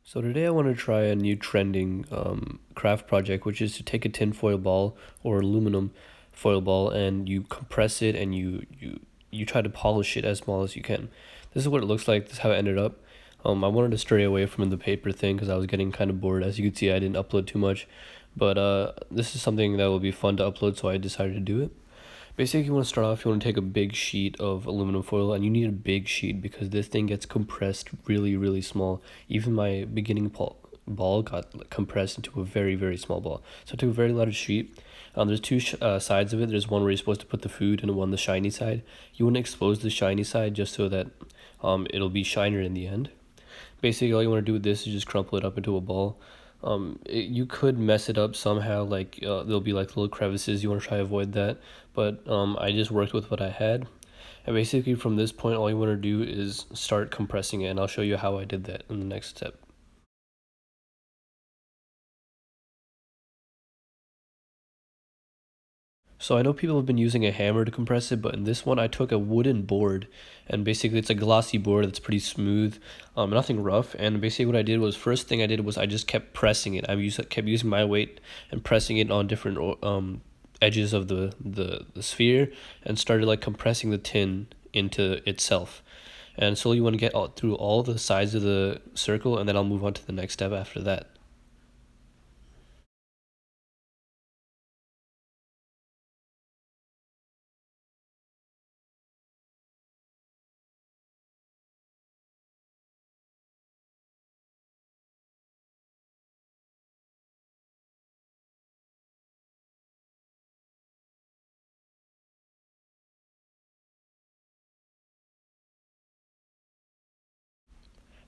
So today I want to try a new trending craft project, which is to take a tinfoil ball or aluminum foil ball and you compress it and you try to polish it as small as you can. This is what it looks like. This is how it ended up. I wanted to stray away from the paper thing because I was getting kind of bored. As you can see, I didn't upload too much, but this is something that will be fun to upload, so I decided to do it. Basically, you want to start off, you want to take a big sheet of aluminum foil, and you need a big sheet because this thing gets compressed really, really small. Even my beginning ball got compressed into a very, very small ball. So I took a very large sheet. There's two sides of it. There's one where you're supposed to put the food, and one the shiny side. You want to expose the shiny side just so that it'll be shinier in the end. Basically, all you want to do with this is just crumple it up into a ball. You could mess it up somehow, like there'll be like little crevices. You want to try to avoid that, but I just worked with what I had. And basically, from this point, all you want to do is start compressing it, and I'll show you how I did that in the next step. So I know people have been using a hammer to compress it, but in this one I took a wooden board, and basically it's a glossy board that's pretty smooth, nothing rough. And basically what I did was first thing I did was I just kept pressing it. Kept using my weight and pressing it on different edges of the sphere, and started like compressing the tin into itself. And slowly you want to get through all the sides of the circle, and then I'll move on to the next step after that.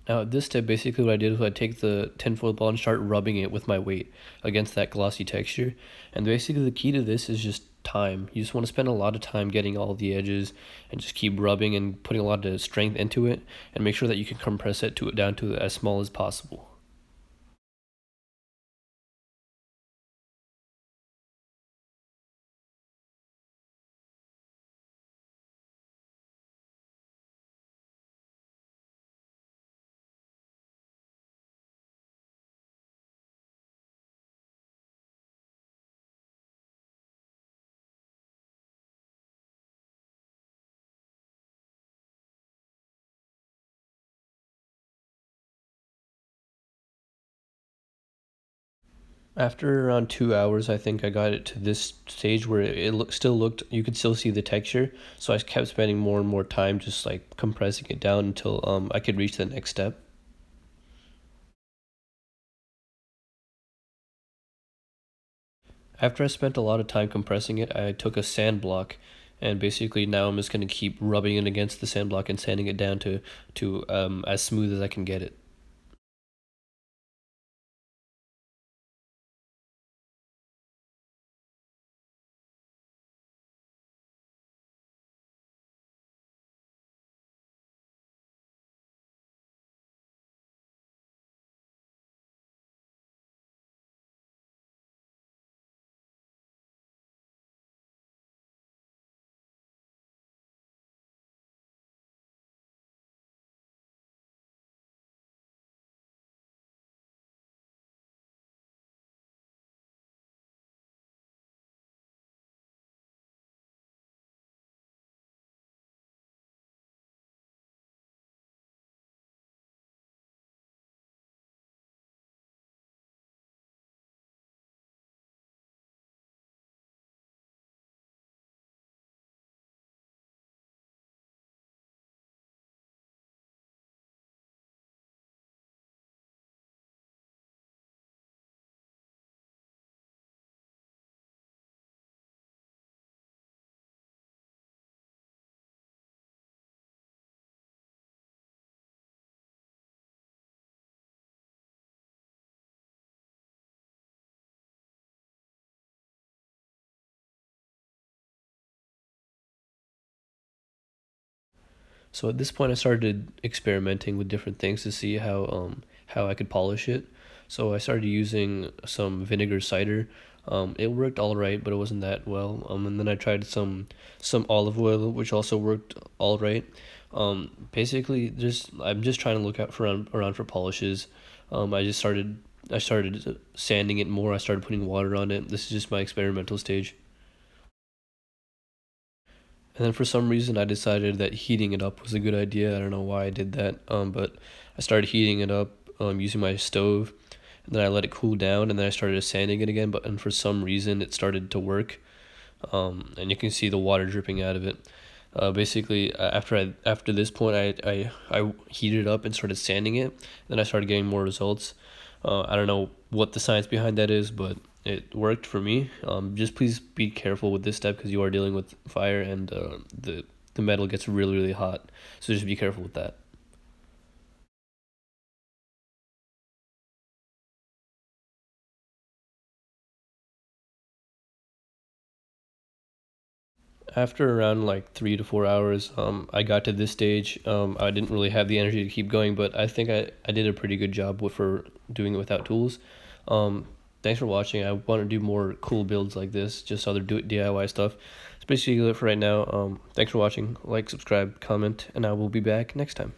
Now, at this step, basically what I did was I take the tinfoil ball and start rubbing it with my weight against that glossy texture. And basically the key to this is just time. You just want to spend a lot of time getting all the edges and just keep rubbing and putting a lot of strength into it and make sure that you can compress it to down to as small as possible. After around 2 hours, I think I got it to this stage where still looked, you could still see the texture. So I kept spending more and more time just like compressing it down until I could reach the next step. After I spent a lot of time compressing it, I took a sand block, and basically now I'm just going to keep rubbing it against the sand block and sanding it down to as smooth as I can get it. So at this point, I started experimenting with different things to see how I could polish it. So I started using some vinegar cider. It worked all right, but it wasn't that well. And then I tried some olive oil, which also worked all right. Basically, just I'm just trying to look out for around for polishes. I started sanding it more. I started putting water on it. This is just my experimental stage. And then for some reason, I decided that heating it up was a good idea. I don't know why I did that. But I started heating it up using my stove, and then I let it cool down, and then I started sanding it again. But and for some reason, it started to work. And you can see the water dripping out of it. Basically, after this point, I heated it up and started sanding it. Then I started getting more results. I don't know what the science behind that is, but it worked for me. Just please be careful with this step because you are dealing with fire, and the metal gets really hot. So just be careful with that. After around like 3 to 4 hours, I got to this stage. I didn't really have the energy to keep going, but I think I did a pretty good job for doing it without tools. Um, Thanks for watching. I want to do more cool builds like this, just other do it DIY stuff. It's basically it for right now. Thanks for watching. Like, subscribe, comment, and I will be back next time.